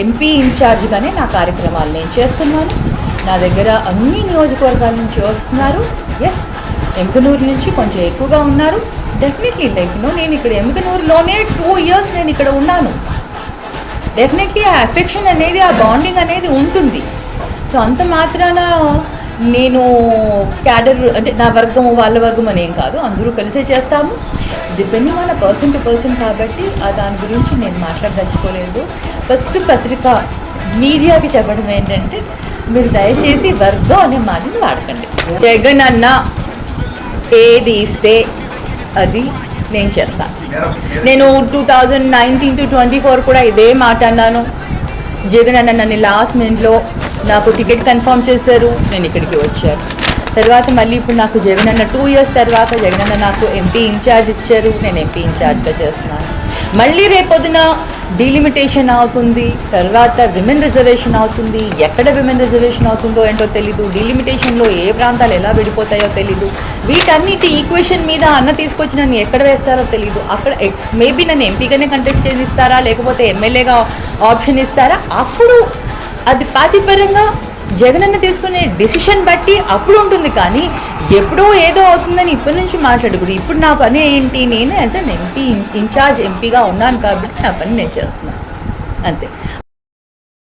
MP ఇన్ఛార్జ్గానే నా కార్యక్రమాలు నేను చేస్తున్నాను. నా దగ్గర అన్ని నియోజకవర్గాల నుంచి వస్తున్నారు. ఎస్, ఎమ్మిగనూరు నుంచి కొంచెం ఎక్కువగా ఉన్నారు. డెఫినెట్లీ నేను ఇక్కడ ఎమ్మిగనూరులోనే 2 years నేను ఇక్కడ ఉన్నాను. డెఫినెట్లీ ఆ అఫెక్షన్ అనేది, ఆ బాండింగ్ అనేది ఉంటుంది. సో అంత మాత్రాన నేను క్యాడర్ అంటే నా వర్గం వాళ్ళ వర్గం అనేం కాదు, అందరూ కలిసే చేస్తాము. Depending on person to person కాబట్టి దాని గురించి నేను మాట్లాడదలుచుకోలేదు. ఫస్ట్ పత్రిక మీడియాకి చెప్పడం ఏంటంటే, మీరు దయచేసి వర్గం అనే మాటని వాడకండి. జగన్ అన్న ఏది ఇస్తే అది నేను చేస్తాను. నేను 2019 to 24 కూడా ఇదే మాట అన్నాను. జగన్ అన్న నన్ను లాస్ట్ మినిట్లో నాకు టికెట్ కన్ఫర్మ్ చేశారు, నేను ఇక్కడికి వచ్చాను. తర్వాత మళ్ళీ ఇప్పుడు నాకు జగన్ అన్న 2 years తర్వాత జగన్ అన్న నాకు ఎంపీ ఇన్ఛార్జ్ ఇచ్చారు, నేను ఎంపీ ఇన్ఛార్జ్గా చేస్తున్నాను. మళ్ళీ రేపొద్దున డీలిమిటేషన్ అవుతుంది, తర్వాత విమెన్ రిజర్వేషన్ అవుతుంది. ఎక్కడ విమెన్ రిజర్వేషన్ అవుతుందో ఏంటో తెలీదు, డీలిమిటేషన్లో ఏ ప్రాంతాలు ఎలా విడిపోతాయో తెలీదు. వీటన్నిటి ఈక్వేషన్ మీద అన్న తీసుకొచ్చి నన్ను ఎక్కడ వేస్తారో తెలీదు. అక్కడ మేబీ నన్ను ఎంపీగానే కంటెస్ట్ చేయిస్తారా, లేకపోతే ఎమ్మెల్యేగా ఆప్షన్ ఇస్తారా, అప్పుడు అది పార్టీపరంగా జగనన్న తీసుకునే డెసిషన్ బట్టి అప్పుడు ఉంటుంది. కానీ ఎప్పుడో ఏదో అవుతుందని ఇప్పటి నుంచి మాట్లాడకూడదు. ఇప్పుడు నా పని ఏంటి, నేను యాజ్ అన్ ఎంపీ ఇన్ఛార్జ్ ఎంపీగా ఉన్నాను కాబట్టి నా పని నేను చేస్తున్నాను అంతే.